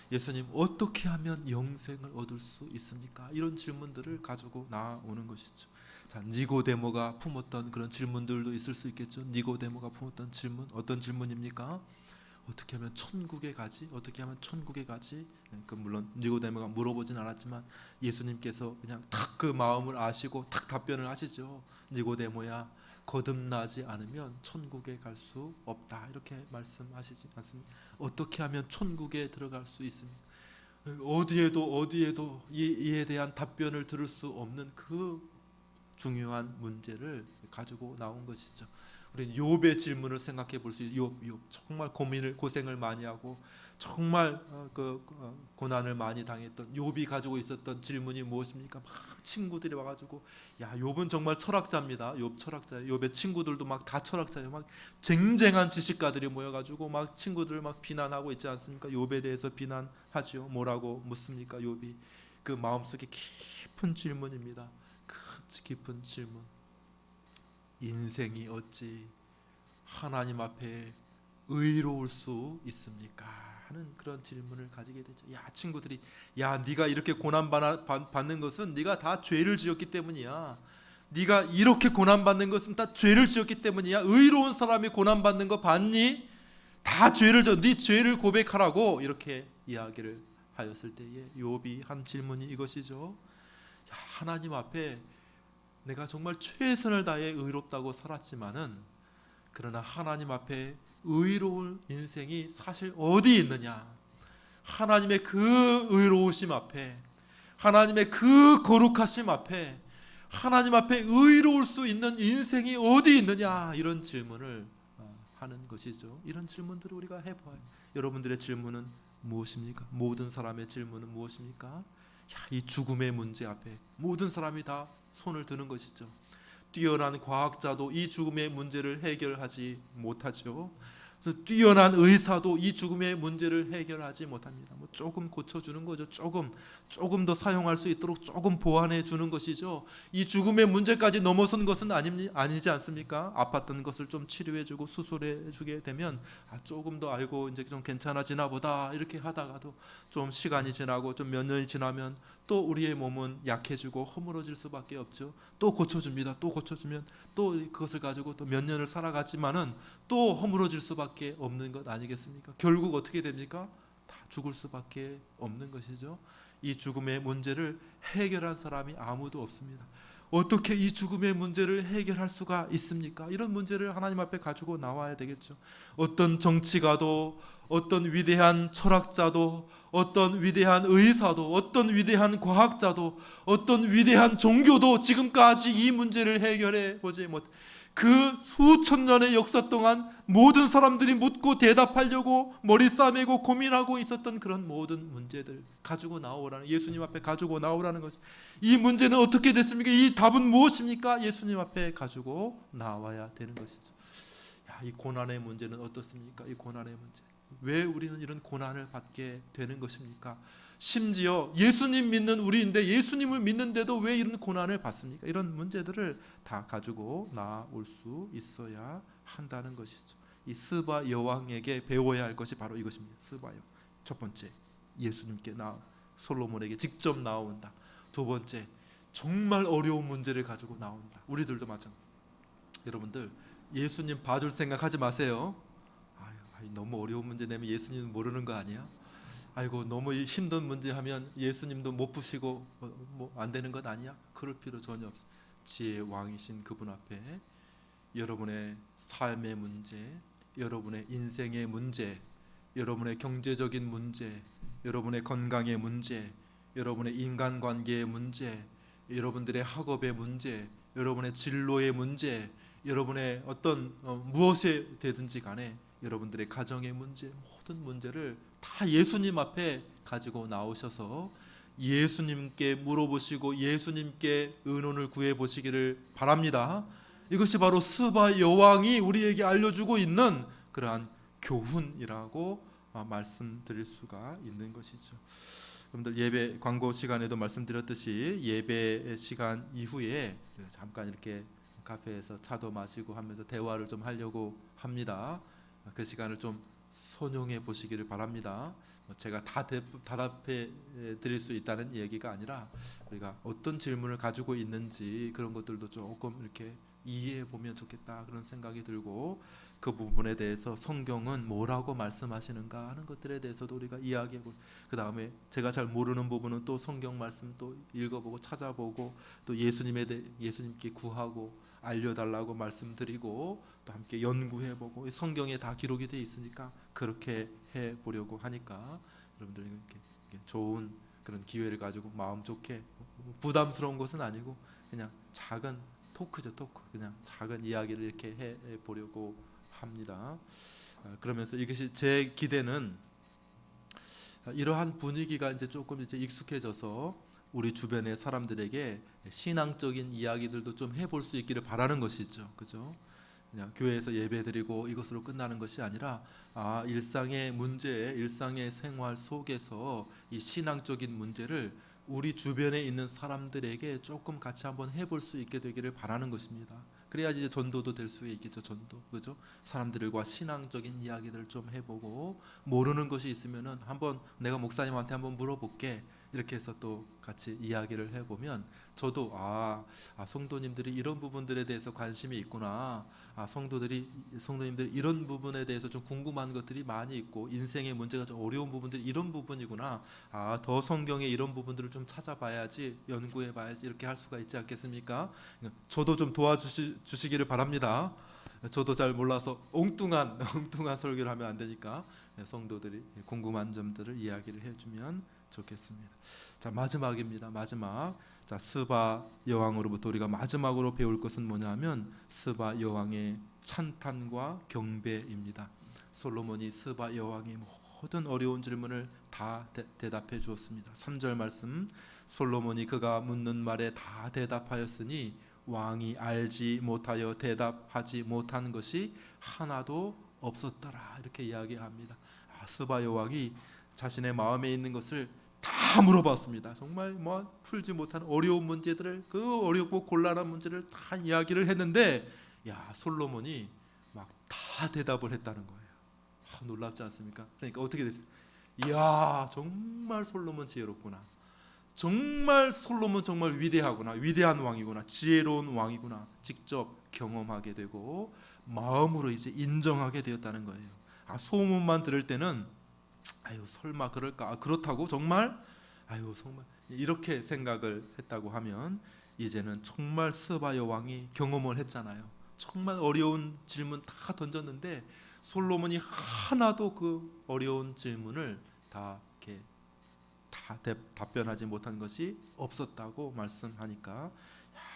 예수님 어떻게 하면 영생을 얻을 수 있습니까? 이런 질문들을 가지고 나오는 것이죠. 자, 니고데모가 품었던 그런 질문들도 있을 수 있겠죠. 니고데모가 품었던 질문, 어떤 질문입니까? 어떻게 하면 천국에 가지? 물론 니고데모가 물어보진 않았지만 예수님께서 그냥 탁 그 마음을 아시고 탁 답변을 하시죠. 니고데모야, 거듭나지 않으면 천국에 갈 수 없다. 이렇게 말씀하시지 않습니까? 어떻게 하면 천국에 들어갈 수 있습니까? 어디에도 이에 대한 답변을 들을 수 없는 그 중요한 문제를 가지고 나온 것이죠. 우리는 욥의 질문을 생각해 볼 수 있어요. 욥 정말 고생을 많이 하고 정말 고난을 많이 당했던 욥이 가지고 있었던 질문이 무엇입니까? 막 친구들이 와가지고, 야, 욥은 정말 철학자입니다. 욥 철학자예요. 욥의 친구들도 막 다 철학자예요. 막 쟁쟁한 지식가들이 모여가지고 막 친구들을 막 비난하고 있지 않습니까? 욥에 대해서 비난하지요. 뭐라고 묻습니까? 욥이 그 마음속에 깊은 질문입니다. 깊은 질문. 인생이 어찌 하나님 앞에 의로울 수 있습니까? 하는 그런 질문을 가지게 되죠. 야, 친구들이, 야, 네가 이렇게 고난받는 것은 네가 다 죄를 지었기 때문이야. 네가 이렇게 고난받는 것은 다 죄를 지었기 때문이야. 의로운 사람이 고난받는 거 봤니? 다 죄를 져. 네 죄를 고백하라고 이렇게 이야기를 하였을 때에 욥이 한 질문이 이것이죠. 야, 하나님 앞에 내가 정말 최선을 다해 의롭다고 살았지만은, 그러나 하나님 앞에 의로운 인생이 사실 어디 있느냐? 하나님의 그 의로우심 앞에, 하나님의 그 거룩하심 앞에, 하나님 앞에 의로울 수 있는 인생이 어디 있느냐, 이런 질문을 하는 것이죠. 이런 질문들을 우리가 해봐요. 여러분들의 질문은 무엇입니까? 모든 사람의 질문은 무엇입니까? 이 죽음의 문제 앞에 모든 사람이 다 손을 드는 것이죠. 뛰어난 과학자도 이 죽음의 문제를 해결하지 못하죠. 뛰어난 의사도 이 죽음의 문제를 해결하지 못합니다. 뭐 조금 고쳐주는 거죠. 조금 더 사용할 수 있도록 조금 보완해 주는 것이죠. 이 죽음의 문제까지 넘어선 것은 아니지 않습니까? 아팠던 것을 좀 치료해주고 수술해주게 되면 조금 더 알고 이제 좀 괜찮아지나 보다 이렇게 하다가도 좀 시간이 지나고 좀 몇 년이 지나면 또 우리의 몸은 약해지고 허물어질 수밖에 없죠. 또 고쳐줍니다. 또 고쳐주면 또 그것을 가지고 또 몇 년을 살아갔지만은 또 허물어질 수밖에 없는 것 아니겠습니까? 결국 어떻게 됩니까? 다 죽을 수밖에 없는 것이죠. 이 죽음의 문제를 해결한 사람이 아무도 없습니다. 어떻게 이 죽음의 문제를 해결할 수가 있습니까? 이런 문제를 하나님 앞에 가지고 나와야 되겠죠. 어떤 정치가도, 어떤 위대한 철학자도, 어떤 위대한 의사도, 어떤 위대한 과학자도, 어떤 위대한 종교도 지금까지 이 문제를 해결해 보지 못. 그 수천 년의 역사 동안 모든 사람들이 묻고 대답하려고 머리 싸매고 고민하고 있었던 그런 모든 문제들 가지고 나오라는, 예수님 앞에 가지고 나오라는 것이, 이 문제는 어떻게 됐습니까? 이 답은 무엇입니까? 예수님 앞에 가지고 나와야 되는 것이죠. 이 고난의 문제는 어떻습니까? 이 고난의 문제, 왜 우리는 이런 고난을 받게 되는 것입니까? 심지어 예수님 믿는 우리인데 예수님을 믿는데도 왜 이런 고난을 받습니까? 이런 문제들을 다 가지고 나올 수 있어야 한다는 것이죠. 이 스바 여왕에게 배워야 할 것이 바로 이것입니다. 스바 여왕, 첫 번째, 예수님께 솔로몬에게 직접 나온다. 두 번째, 정말 어려운 문제를 가지고 나온다. 우리들도 마찬가지. 여러분들 예수님 봐줄 생각하지 마세요. 너무 어려운 문제 내면 예수님은 모르는 거 아니야? 아이고 너무 힘든 문제 하면 예수님도 못 푸시고 뭐 안 되는 것 아니야? 그럴 필요 전혀 없어. 지혜의 왕이신 그분 앞에 여러분의 삶의 문제, 여러분의 인생의 문제, 여러분의 경제적인 문제, 여러분의 건강의 문제, 여러분의 인간관계의 문제, 여러분들의 학업의 문제, 여러분의 진로의 문제, 여러분의 어떤 무엇이 되든지 간에 여러분들의 가정의 문제, 모든 문제를 다 예수님 앞에 가지고 나오셔서 예수님께 물어보시고 예수님께 의논을 구해 보시기를 바랍니다. 이것이 바로 스바 여왕이 우리에게 알려주고 있는 그러한 교훈이라고 말씀드릴 수가 있는 것이죠. 여러분들 예배 광고 시간에도 말씀드렸듯이 예배 시간 이후에 잠깐 이렇게 카페에서 차도 마시고 하면서 대화를 좀 하려고 합니다. 그 시간을 좀 선용해 보시기를 바랍니다. 제가 다 답해 드릴 수 있다는 얘기가 아니라 우리가 어떤 질문을 가지고 있는지 그런 것들도 조금 이렇게 이해해 보면 좋겠다 그런 생각이 들고, 그 부분에 대해서 성경은 뭐라고 말씀하시는가 하는 것들에 대해서도 우리가 이야기하고, 그 다음에 제가 잘 모르는 부분은 또 성경 말씀 또 읽어보고 찾아보고 또 예수님께 구하고 알려달라고 말씀드리고 또 함께 연구해보고, 성경에 다 기록이 되어 있으니까 그렇게 해보려고 하니까 여러분들 이렇게 좋은 그런 기회를 가지고 마음 좋게, 부담스러운 것은 아니고 그냥 작은 토크죠, 토크. 그냥 작은 이야기를 이렇게 해보려고 합니다. 그러면서 이것이 제 기대는 이러한 분위기가 이제 조금 이제 익숙해져서 우리 주변의 사람들에게 신앙적인 이야기들도 좀 해볼 수 있기를 바라는 것이죠. 그죠? 그냥 교회에서 예배드리고 이것으로 끝나는 것이 아니라 일상의 문제, 일상의 생활 속에서 이 신앙적인 문제를 우리 주변에 있는 사람들에게 조금 같이 한번 해볼 수 있게 되기를 바라는 것입니다. 그래야지 이제 전도도 될 수 있겠죠. 전도, 그죠? 사람들과 신앙적인 이야기들 좀 해보고, 모르는 것이 있으면은 한번 내가 목사님한테 한번 물어볼게, 이렇게 해서 또 같이 이야기를 해보면 저도 성도님들이 이런 부분들에 대해서 관심이 있구나, 성도님들이 이런 부분에 대해서 좀 궁금한 것들이 많이 있고 인생의 문제가 좀 어려운 부분들이 이런 부분이구나, 더 성경에 이런 부분들을 좀 찾아봐야지, 연구해봐야지, 이렇게 할 수가 있지 않겠습니까? 저도 좀 도와주시기를 바랍니다. 저도 잘 몰라서 엉뚱한 설교를 하면 안 되니까 성도들이 궁금한 점들을 이야기를 해주면 좋겠습니다. 자, 마지막입니다. 마지막. 자, 스바 여왕으로부터 우리가 마지막으로 배울 것은 뭐냐면 스바 여왕의 찬탄과 경배입니다. 솔로몬이 스바 여왕의 모든 어려운 질문을 다 대답해 주었습니다. 3절 말씀, 솔로몬이 그가 묻는 말에 다 대답하였으니 왕이 알지 못하여 대답하지 못한 것이 하나도 없었더라, 이렇게 이야기합니다. 스바 여왕이 자신의 마음에 있는 것을 다 물어봤습니다. 정말 풀지 못한 어려운 문제들을, 그 어렵고 곤란한 문제를 다 이야기를 했는데, 솔로몬이 막 다 대답을 했다는 거예요. 놀랍지 않습니까? 그러니까 어떻게 됐어요? 이야, 정말 솔로몬 지혜롭구나. 정말 솔로몬 정말 위대하구나. 위대한 왕이구나. 지혜로운 왕이구나. 직접 경험하게 되고 마음으로 이제 인정하게 되었다는 거예요. 소문만 들을 때는 설마 그럴까? 그렇다고 정말? 정말 이렇게 생각을 했다고 하면, 이제는 정말 스바 여왕이 경험을 했잖아요. 정말 어려운 질문 다 던졌는데 솔로몬이 하나도 그 어려운 질문을 다 답변하지 못한 것이 없었다고 말씀하니까,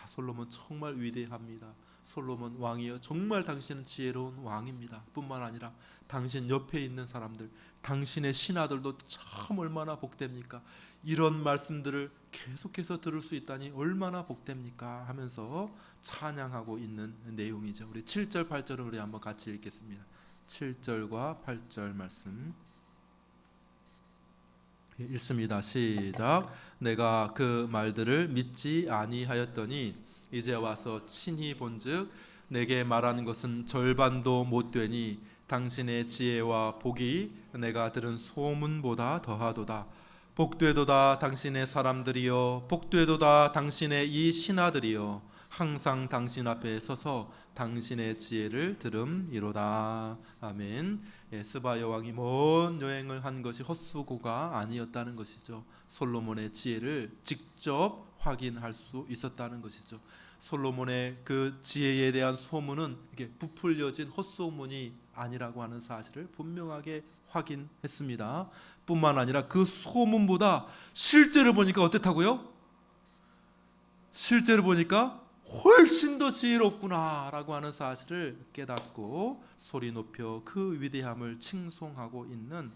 솔로몬 정말 위대합니다. 솔로몬 왕이여, 정말 당신은 지혜로운 왕입니다. 뿐만 아니라 당신 옆에 있는 사람들, 당신의 신하들도 참 얼마나 복됩니까? 이런 말씀들을 계속해서 들을 수 있다니 얼마나 복됩니까? 하면서 찬양하고 있는 내용이죠. 우리 7절 8절을 우리 한번 같이 읽겠습니다. 7절과 8절 말씀 읽습니다. 시작. 내가 그 말들을 믿지 아니하였더니 이제 와서 친히 본즉 내게 말하는 것은 절반도 못 되니 당신의 지혜와 복이 내가 들은 소문보다 더하도다. 복되도다 당신의 사람들이여, 복되도다 당신의 이 신하들이여, 항상 당신 앞에 서서 당신의 지혜를 들음이로다. 아멘. 스바 여왕이 먼 여행을 한 것이 헛수고가 아니었다는 것이죠. 솔로몬의 지혜를 직접 확인할 수 있었다는 것이죠. 솔로몬의 그 지혜에 대한 소문은 이게 부풀려진 헛소문이 아니라고 하는 사실을 분명하게 확인했습니다. 뿐만 아니라 그 소문보다 실제로 보니까 어땠다고요? 실제로 보니까 훨씬 더 지혜롭구나 라고 하는 사실을 깨닫고 소리 높여 그 위대함을 칭송하고 있는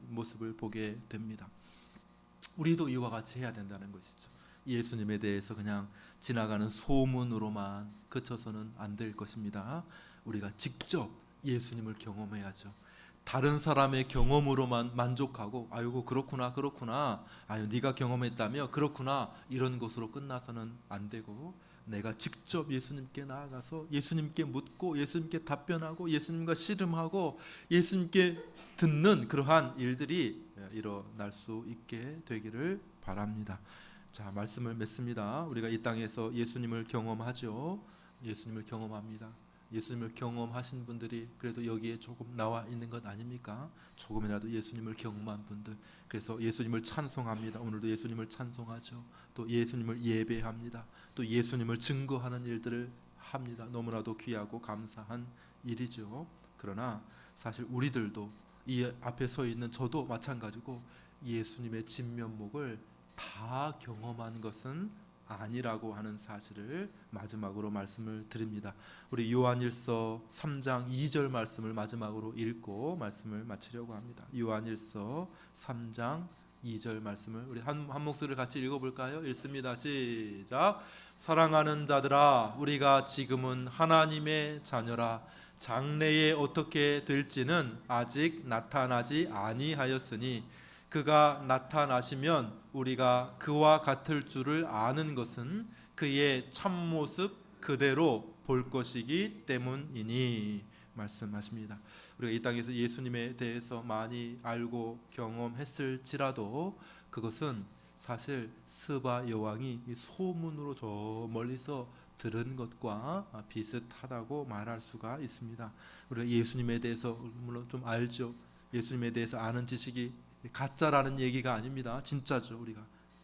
모습을 보게 됩니다. 우리도 이와 같이 해야 된다는 것이죠. 예수님에 대해서 그냥 지나가는 소문으로만 그쳐서는 안 될 것입니다. 우리가 직접 예수님을 경험해야죠. 다른 사람의 경험으로만 만족하고 아이고 그렇구나 네가 경험했다며 그렇구나 이런 것으로 끝나서는 안 되고, 내가 직접 예수님께 나아가서 예수님께 묻고 예수님께 답변하고 예수님과 씨름하고 예수님께 듣는 그러한 일들이 일어날 수 있게 되기를 바랍니다. 자, 말씀을 맺습니다. 우리가 이 땅에서 예수님을 경험하죠. 예수님을 경험합니다. 예수님을 경험하신 분들이 그래도 여기에 조금 나와 있는 것 아닙니까? 조금이라도 예수님을 경험한 분들, 그래서 예수님을 찬송합니다. 오늘도 예수님을 찬송하죠. 또 예수님을 예배합니다. 또 예수님을 증거하는 일들을 합니다. 너무나도 귀하고 감사한 일이죠. 그러나 사실 우리들도 이 앞에 서 있는 저도 마찬가지고 예수님의 진면목을 다 경험한 것은 아니라고 하는 사실을 마지막으로 말씀을 드립니다. 우리 요한일서 3장 2절 말씀을 마지막으로 읽고 말씀을 마치려고 합니다. 요한일서 3장 2절 말씀을 우리 한 목소리를 같이 읽어볼까요? 읽습니다. 시작. 사랑하는 자들아, 우리가 지금은 하나님의 자녀라. 장래에 어떻게 될지는 아직 나타나지 아니하였으니 그가 나타나시면 우리가 그와 같을 줄을 아는 것은 그의 참모습 그대로 볼 것이기 때문이니 말씀하십니다. 우리가 이 땅에서 예수님에 대해서 많이 알고 경험했을지라도 그것은 사실 스바 여왕이 소문으로 저 멀리서 들은 것과 비슷하다고 말할 수가 있습니다. 우리가 예수님에 대해서 물론 좀 알죠. 예수님에 대해서 아는 지식이 가짜라는 얘기가 아닙니다. 진짜죠. 우리가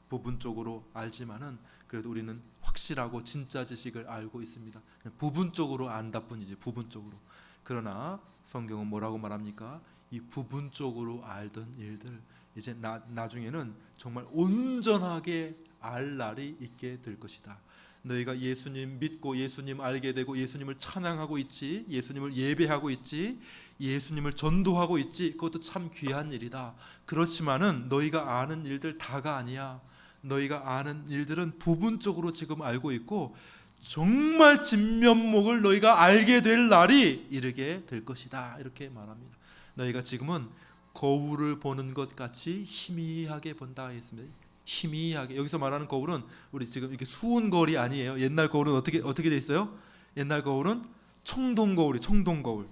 부분적으로 알지만은 그래도 우리는 확실하고 진짜 지식을 알고 있습니다. 부분적으로 안다 뿐이지, 부분적으로. 그러나 성경은 뭐라고 말합니까? 이 부분적으로 알던 일들 이제 나중에는 정말 온전하게 알 날이 있게 될 것이다. 너희가 예수님 믿고 예수님 알게 되고 예수님을 찬양하고 있지, 예수님을 예배하고 있지, 예수님을 전도하고 있지. 그것도 참 귀한 일이다. 그렇지만은 너희가 아는 일들 다가 아니야. 너희가 아는 일들은 부분적으로 지금 알고 있고 정말 진면목을 너희가 알게 될 날이 이르게 될 것이다. 이렇게 말합니다. 너희가 지금은 거울을 보는 것 같이 희미하게 본다 했습니다. 희미하게. 여기서 말하는 거울은 우리 지금 이렇게 수은 거울이 아니에요. 옛날 거울은 어떻게 돼 있어요? 옛날 거울은 청동 거울이 청동 거울,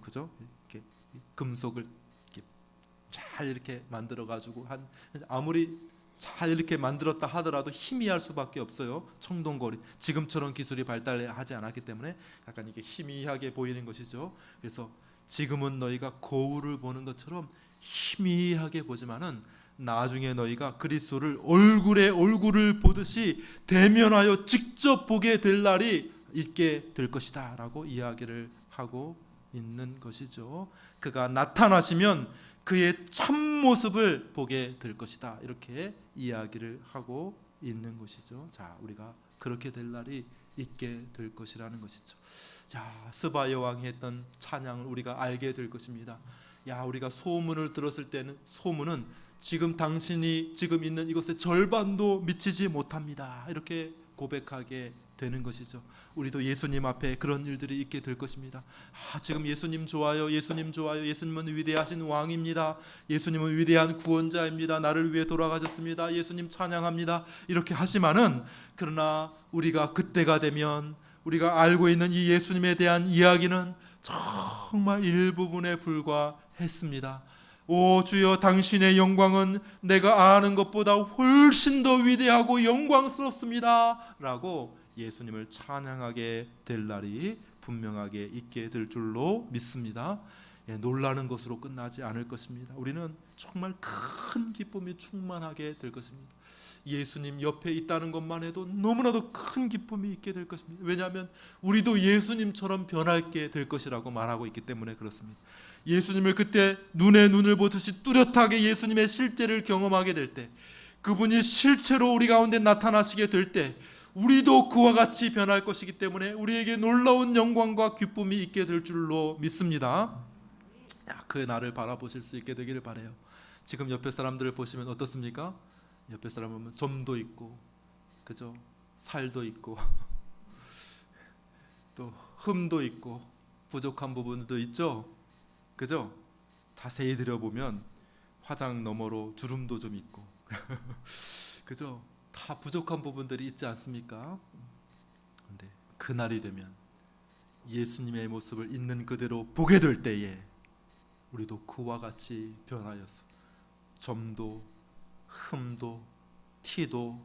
그죠? 이렇게 금속을 이렇게 잘 이렇게 만들어 가지고 아무리 잘 이렇게 만들었다 하더라도 희미할 수밖에 없어요. 청동 거울이 지금처럼 기술이 발달하지 않았기 때문에 약간 이렇게 희미하게 보이는 것이죠. 그래서 지금은 너희가 거울을 보는 것처럼 희미하게 보지만은 나중에 너희가 그리스도를 얼굴을 보듯이 대면하여 직접 보게 될 날이 있게 될 것이다 라고 이야기를 하고 있는 것이죠. 그가 나타나시면 그의 참모습을 보게 될 것이다, 이렇게 이야기를 하고 있는 것이죠. 자, 우리가 그렇게 될 날이 있게 될 것이라는 것이죠. 자, 스바 여왕이 했던 찬양을 우리가 알게 될 것입니다. 야, 우리가 소문을 들었을 때는 소문은 지금 당신이 지금 있는 이것의 절반도 미치지 못합니다, 이렇게 고백하게 되는 것이죠. 우리도 예수님 앞에 그런 일들이 있게 될 것입니다. 지금 예수님 좋아요, 예수님 좋아요, 예수님은 위대하신 왕입니다, 예수님은 위대한 구원자입니다, 나를 위해 돌아가셨습니다, 예수님 찬양합니다, 이렇게 하지만은 그러나 우리가 그때가 되면 우리가 알고 있는 이 예수님에 대한 이야기는 정말 일부분에 불과했습니다. 오 주여, 당신의 영광은 내가 아는 것보다 훨씬 더 위대하고 영광스럽습니다 라고 예수님을 찬양하게 될 날이 분명하게 있게 될 줄로 믿습니다. 놀라는 것으로 끝나지 않을 것입니다. 우리는 정말 큰 기쁨이 충만하게 될 것입니다. 예수님 옆에 있다는 것만 해도 너무나도 큰 기쁨이 있게 될 것입니다. 왜냐하면 우리도 예수님처럼 변할게 될 것이라고 말하고 있기 때문에 그렇습니다. 예수님을 그때 눈에 눈을 보듯이 뚜렷하게 예수님의 실제를 경험하게 될 때, 그분이 실체로 우리 가운데 나타나시게 될 때 우리도 그와 같이 변할 것이기 때문에 우리에게 놀라운 영광과 기쁨이 있게 될 줄로 믿습니다. 그 날을 바라보실 수 있게 되기를 바라요. 지금 옆에 사람들을 보시면 어떻습니까? 옆에 사람 보면 점도 있고, 그죠? 살도 있고, 또 흠도 있고, 부족한 부분도 있죠, 그죠? 자세히 들여보면 화장 너머로 주름도 좀 있고, 그죠? 다 부족한 부분들이 있지 않습니까? 그런데 그날이 되면 예수님의 모습을 있는 그대로 보게 될 때에 우리도 그와 같이 변하여서 점도 흠도 티도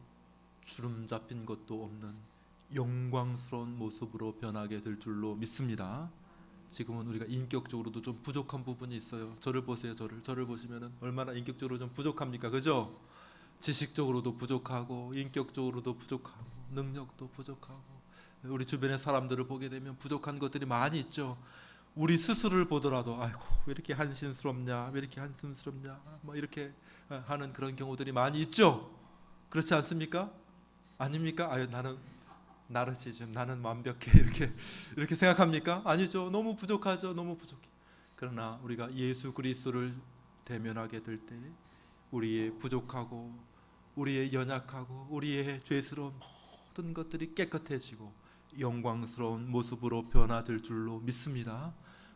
주름 잡힌 것도 없는 영광스러운 모습으로 변하게 될 줄로 믿습니다. 지금은 우리가 인격적으로도 좀 부족한 부분이 있어요. 저를 보세요. 저를 보시면은 얼마나 인격적으로 좀 부족합니까? 그죠? 지식적으로도 부족하고 인격적으로도 부족하고 능력도 부족하고, 우리 주변의 사람들을 보게 되면 부족한 것들이 많이 있죠. 우리 스스로를 보더라도 아이고 왜 이렇게 한심스럽냐, 왜 이렇게 한심스럽냐, 뭐 이렇게 하는 그런 경우들이 많이 있죠. 그렇지 않습니까? 아닙니까? 나는 나르시즘, 나는 완벽해, 이렇게 생각합니까? 아니죠. 너무 부족하죠. 너무 부족해. 그러나 우리가 예수 그리스도를 대면하게 될 때 우리의 부족하고 우리의 연약하고 우리의 죄스러운 모든 것들이 깨끗해지고 영광스러운 모습으로 변화될 줄로 믿습니다.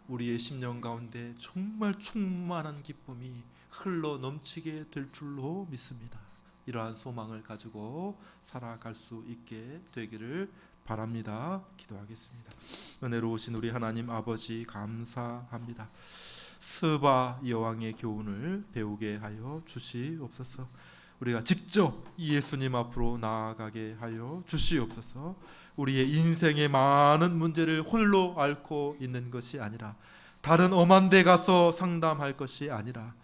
우리의 심령 가운데 정말 충만한 기쁨이 흘러 넘치게 될 줄로 믿습니다. 이러한 소망을 가지고 살아갈 수 있게 되기를 바랍니다. 기도하겠습니다. 은혜로우신 우리 하나님 아버지, 감사합니다. 스바 여왕의 교훈을 배우게 하여 주시옵소서. 우리가 직접 예수님 앞으로 나아가게 하여 주시옵소서. 우리의 인생의 많은 문제를 홀로 앓고 있는 것이 아니라, 다른 엄한 데 가서 상담할 것이 아니라,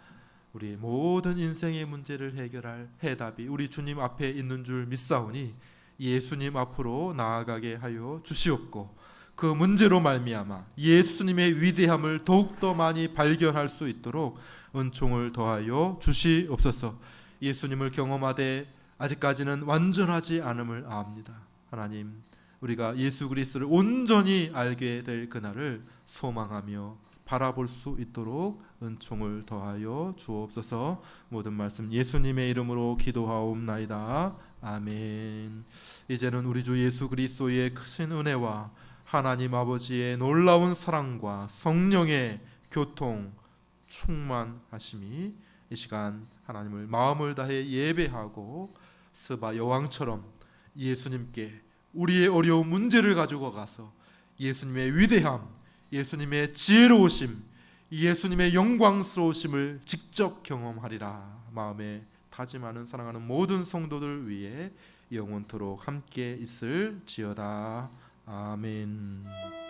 우리의 모든 인생의 문제를 해결할 해답이 우리 주님 앞에 있는 줄 믿사오니 예수님 앞으로 나아가게 하여 주시옵고, 그 문제로 말미암아 예수님의 위대함을 더욱더 많이 발견할 수 있도록 은총을 더하여 주시옵소서. 예수님을 경험하되 아직까지는 완전하지 않음을 압니다. 하나님, 우리가 예수 그리스도를 온전히 알게 될 그날을 소망하며 바라볼 수 있도록 은총을 더하여 주옵소서. 모든 말씀 예수님의 이름으로 기도하옵나이다. 아멘. 이제는 우리 주 예수 그리스도의 크신 은혜와 하나님 아버지의 놀라운 사랑과 성령의 교통 충만하심이 이 시간 하나님을 마음을 다해 예배하고 스바 여왕처럼 예수님께 우리의 어려운 문제를 가지고 가서 예수님의 위대함, 예수님의 지혜로우심, 예수님의 영광스러우심을 직접 경험하리라 마음에 다짐하는 사랑하는 모든 성도들 위해 영원토록 함께 있을지어다. 아멘.